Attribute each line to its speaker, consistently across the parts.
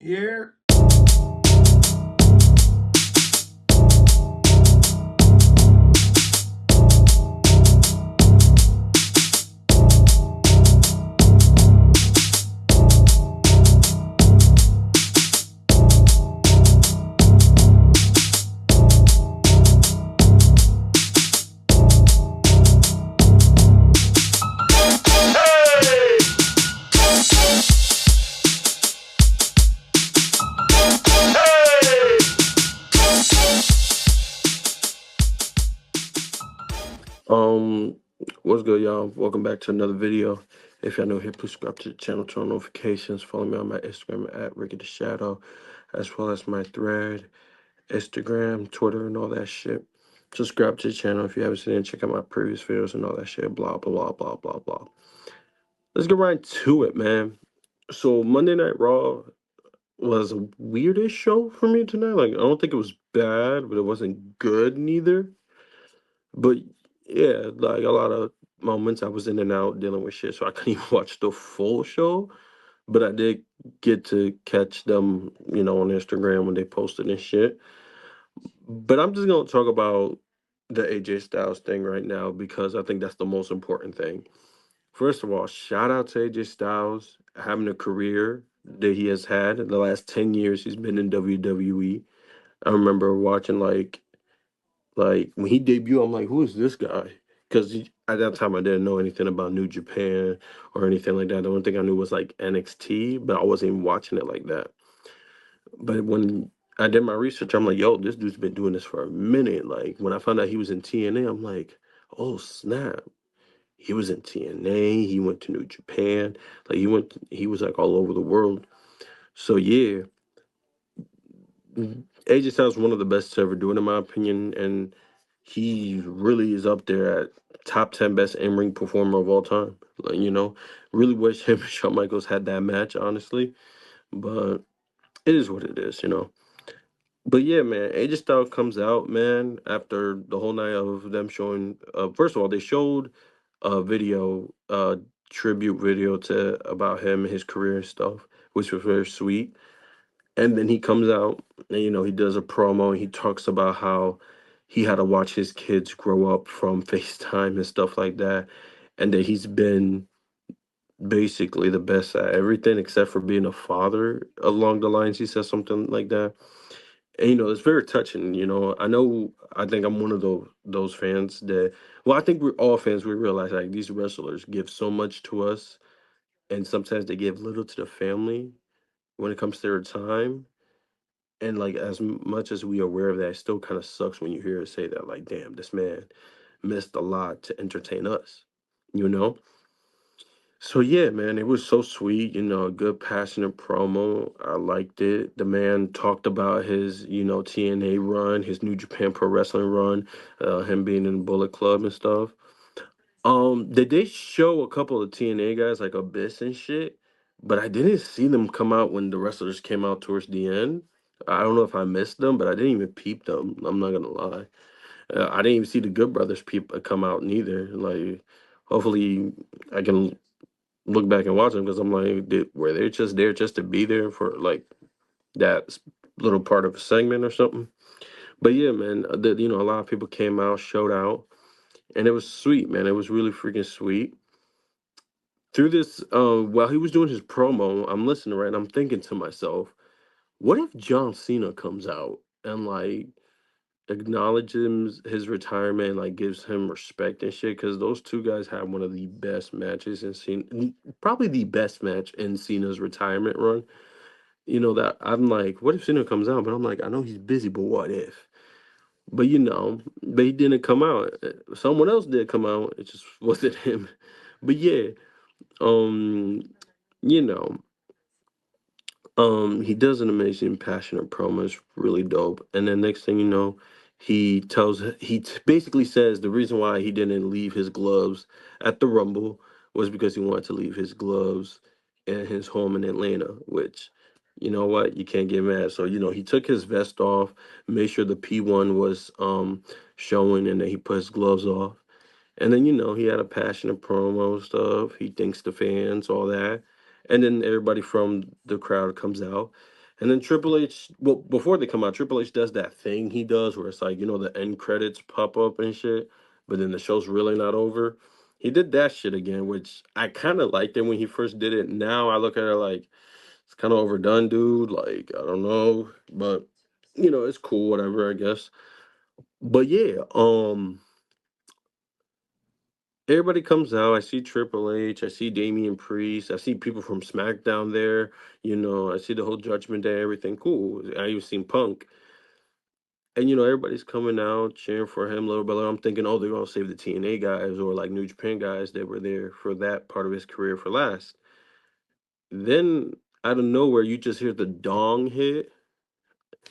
Speaker 1: Yeah.
Speaker 2: Um, what's good, y'all? Welcome back to another video. If y'all new here, please subscribe to the channel, turn on notifications, follow me on my Instagram at Ricky the Shadow, as well as my thread, Instagram, Twitter, and all that shit. Subscribe to the channel if you haven't seen it. Check out my previous videos and all that shit. Blah blah blah blah blah blah. Let's get right to it, man. So Monday Night Raw was a weirdish show for me tonight. Like I don't think it was bad, but it wasn't good neither. But yeah, like a lot of moments I was in and out dealing with shit, so I couldn't even watch the full show. But I did get to catch them, on Instagram when they posted and shit. But I'm just gonna talk about the AJ Styles thing right now because I think that's the most important thing. First of all, shout out to AJ Styles having a career that he has had. In the last 10 years he's been in WWE. I remember watching like when he debuted, I'm like, who is this guy? Because at that time I didn't know anything about New Japan or anything like that. The only thing I knew was like NXT, but I wasn't even watching it like that. But when I did my research, I'm like, yo, this dude's been doing this for a minute. Like when I found out he was in TNA, I'm like, oh snap. He was in TNA. He went to New Japan. Like he was like all over the world. So yeah, AJ Styles is one of the best to ever do it, in my opinion, and he really is up there at top 10 best in ring performer of all time. Like, really wish him and Shawn Michaels had that match, honestly, but it is what it is. But yeah, man, AJ Styles comes out, man, after the whole night of them showing. First of all, they showed a video, tribute video to about him, his career and stuff, which was very sweet. And then he comes out and he does a promo and he talks about how he had to watch his kids grow up from FaceTime and stuff like that. And that he's been basically the best at everything except for being a father along the lines. He says something like that. And it's very touching. I think I'm one of those fans that, well, I think we're all fans. We realize like these wrestlers give so much to us, and sometimes they give little to the family when it comes to their time. And like much as we are aware of that, it still kind of sucks when you hear it say that, like, damn, this man missed a lot to entertain us, you know? So yeah, man, it was so sweet, a good passionate promo. I liked it. The man talked about his, TNA run, his New Japan Pro Wrestling run, him being in Bullet Club and stuff. Did they show a couple of TNA guys like Abyss and shit? But I didn't see them come out when the wrestlers came out towards the end. I don't know if I missed them, but I didn't even peep them. I'm not gonna lie. I didn't even see the Good Brothers come out neither. Like, hopefully, I can look back and watch them because I'm like, were they just there just to be there for like that little part of a segment or something? But yeah, man, a lot of people came out, showed out, and it was sweet, man. It was really freaking sweet. Through this, while he was doing his promo, I'm listening, right, and I'm thinking to myself, what if John Cena comes out and like acknowledges his retirement, like gives him respect and shit? Because those two guys had one of the best matches in Cena, probably the best match in Cena's retirement run. That I'm like, what if Cena comes out? But I'm like, I know he's busy, but what if? But he didn't come out. Someone else did come out. It just wasn't him. But yeah, um, you know, he does an amazing, passionate promo. It's really dope. And then next thing you know, basically says the reason why he didn't leave his gloves at the Rumble was because he wanted to leave his gloves in his home in Atlanta, which, you know what, you can't get mad. So, he took his vest off, made sure the P1 was showing, and then he put his gloves off. And then, he had a passionate promo stuff. He thanks the fans, all that. And then everybody from the crowd comes out. And then Triple H, well, before they come out, Triple H does that thing he does where it's like, the end credits pop up and shit, but then the show's really not over. He did that shit again, which I kind of liked it when he first did it. Now I look at it like, it's kind of overdone, dude. Like, I don't know, but it's cool, whatever, I guess. But yeah, everybody comes out. I see Triple H. I see Damian Priest. I see people from SmackDown there. I see the whole Judgment Day, everything cool. I even seen Punk. And everybody's coming out cheering for him a little bit. I'm thinking, oh, they're gonna save the TNA guys or like New Japan guys that were there for that part of his career for last. Then out of nowhere, you just hear the dong hit,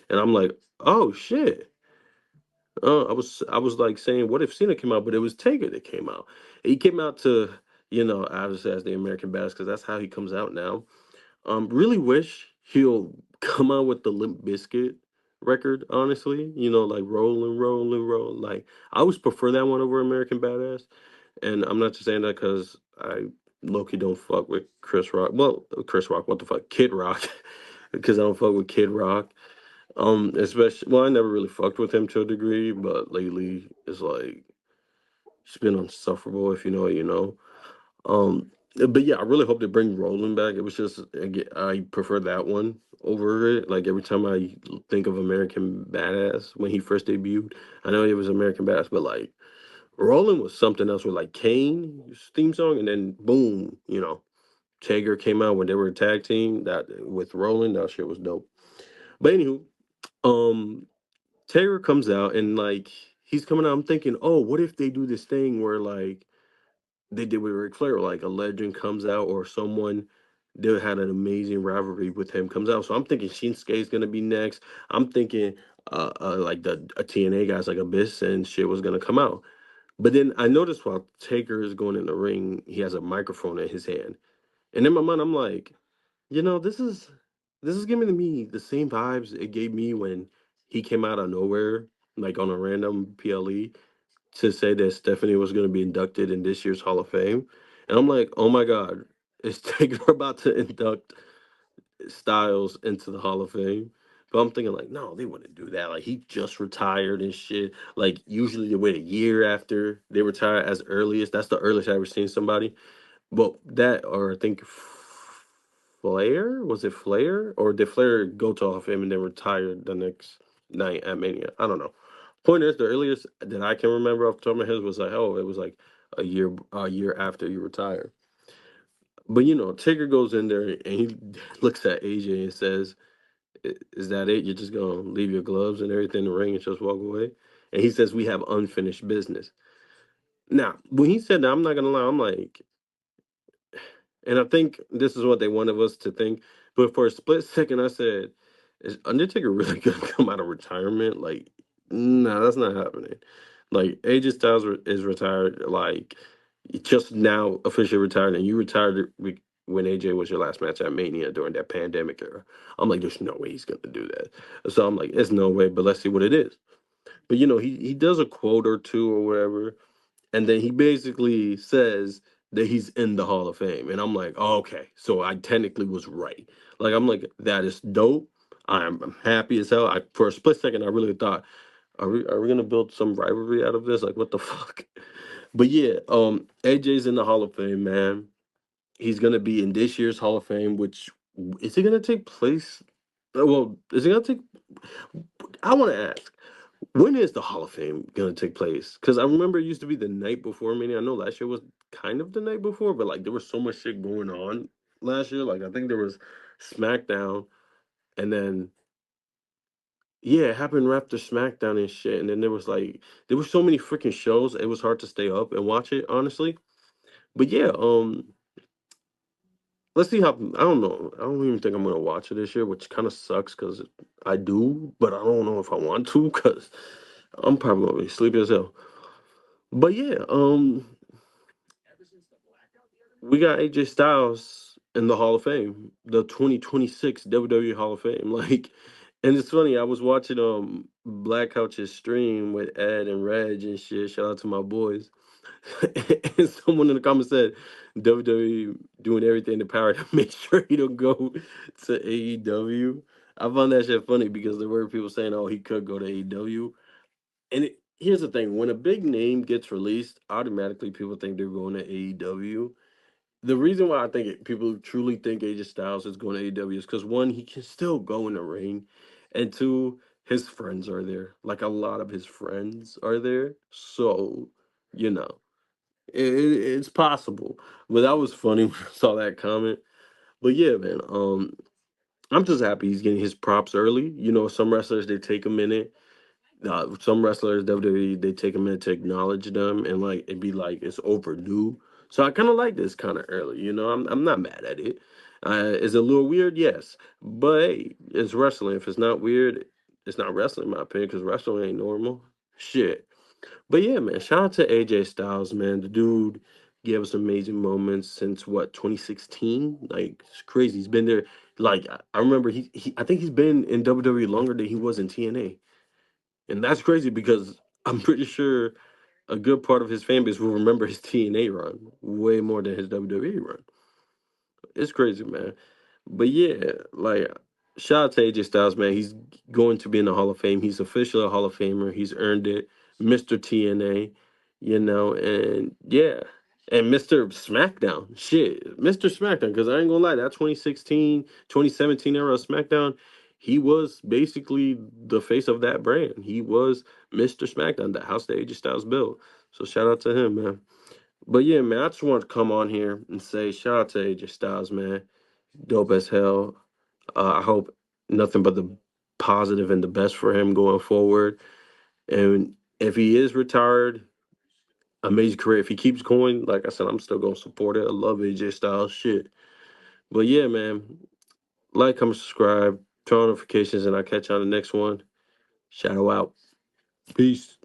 Speaker 2: and I'm like, oh shit. I was like saying, what if Cena came out? But it was Taker that came out. He came out to, obviously as the American Badass because that's how he comes out now. Really wish he'll come out with the Limp Bizkit record, honestly. Like rolling, rolling, rolling. Like I always prefer that one over American Badass. And I'm not just saying that because I low-key don't fuck with Chris Rock. Well, Chris Rock, what the fuck? Kid Rock. Because I don't fuck with Kid Rock. Especially I never really fucked with him to a degree, but lately it's like it's been unsufferable if you know what you know. But yeah, I really hope they bring Roland back. It was just I prefer that one over it. Like every time I think of American Badass when he first debuted, I know he was American Badass, but like Roland was something else with like Kane's theme song, and then boom, Tager came out when they were a tag team that with Roland. That shit was dope. But anywho, um, Tager comes out and like he's coming out. I'm thinking, oh, what if they do this thing where like they did with Ric Flair, like a legend comes out or someone they had an amazing rivalry with him comes out. So I'm thinking Shinsuke is gonna be next. I'm thinking like the TNA guys like Abyss and shit was gonna come out. But then I noticed while Taker is going in the ring, he has a microphone in his hand. And in my mind, I'm like, this is giving me the same vibes it gave me when he came out of nowhere, like on a random PLE, to say that Stephanie was going to be inducted in this year's Hall of Fame. And I'm like, oh my God, is Taker about to induct Styles into the Hall of Fame? But I'm thinking like, no, they wouldn't do that. Like he just retired and shit. Like usually they wait a year after they retire as earliest. That's the earliest I ever seen somebody. Well, that or I think Flair was it Flair or did Flair go to Hall of Fame and then retire the next night at Mania? I don't know. Point is, the earliest that I can remember off the top of my head was like, oh, it was like a year after you retire. But Tigger goes in there and he looks at AJ and says, "Is that it? You're just gonna leave your gloves and everything in the ring and just walk away?" And he says, "We have unfinished business." Now, when he said that, I'm not gonna lie, I'm like, and I think this is what they wanted us to think. But for a split second, I said, "Is Undertaker really gonna come out of retirement?" Like, no, that's not happening. Like, AJ Styles is retired. Like, just now officially retired, and you retired when AJ was your last match at Mania during that pandemic era. I'm like, there's no way he's gonna do that. So I'm like, it's no way. But let's see what it is. But he does a quote or two or whatever, and then he basically says that he's in the Hall of Fame. And I'm like, oh, okay, so I technically was right. Like I'm like, that is dope. I'm happy as hell. For a split second I really thought, are we gonna build some rivalry out of this? Like what the fuck? But yeah, AJ's in the Hall of Fame, man. He's gonna be in this year's Hall of Fame, which is it gonna take place? Well, is it gonna take I wanna ask. When is the Hall of Fame gonna take place? Because I remember it used to be the night before Mania. I know last year was kind of the night before, but like there was so much shit going on last year. Like I think there was SmackDown, and then yeah, it happened right after SmackDown and shit. And then there were so many freaking shows. It was hard to stay up and watch it, honestly. But yeah, let's see how I don't know. I don't even think I'm gonna watch it this year, which kind of sucks because I do, but I don't know if I want to because I'm probably gonna be sleepy as hell. But yeah, we got AJ Styles in the Hall of Fame, the 2026 WWE Hall of Fame. Like, and it's funny. I was watching Black Couch's stream with Ed and Reg and shit. Shout out to my boys. And someone in the comments said WWE doing everything in the power to make sure he don't go to AEW. I found that shit funny because there were people saying, "Oh, he could go to AEW." And here's the thing: when a big name gets released, automatically people think they're going to AEW. The reason why I think people truly think AJ Styles is going to AEW is because one, he can still go in the ring, and two, his friends are there. Like a lot of his friends are there, so you know it's possible. But that was funny when I saw that comment. But yeah, man, I'm just happy he's getting his props early. You know, some wrestlers they take a minute. Some wrestlers WWE they take a minute to acknowledge them and like it'd be like it's overdue. So I kind of like this kind of early. You know, I'm not mad at it. Is it a little weird? Yes, but hey, it's wrestling. If it's not weird, it's not wrestling, in my opinion, because wrestling ain't normal. Shit. But yeah, man, shout out to AJ Styles, man. The dude gave us amazing moments since what 2016. Like it's crazy. He's been there. Like I remember I think he's been in WWE longer than he was in TNA. And that's crazy because I'm pretty sure a good part of his fan base will remember his TNA run way more than his WWE run. It's crazy, man. But yeah, like shout out to AJ Styles, man. He's going to be in the Hall of Fame. He's officially a Hall of Famer. He's earned it. Mr. TNA, you know, and yeah. And Mr. SmackDown. Shit. Mr. SmackDown, because I ain't gonna lie, that 2016, 2017 era of SmackDown, he was basically the face of that brand. He was Mr. SmackDown, the house that AJ Styles built. So shout out to him, man. But yeah, man, I just want to come on here and say shout out to AJ Styles, man. Dope as hell. I hope nothing but the positive and the best for him going forward. And if he is retired, amazing career. If he keeps going, like I said, I'm still gonna support it. I love AJ Styles shit. But yeah, man, like, comment, subscribe, turn on notifications, and I'll catch you on the next one. Shadow out. Peace.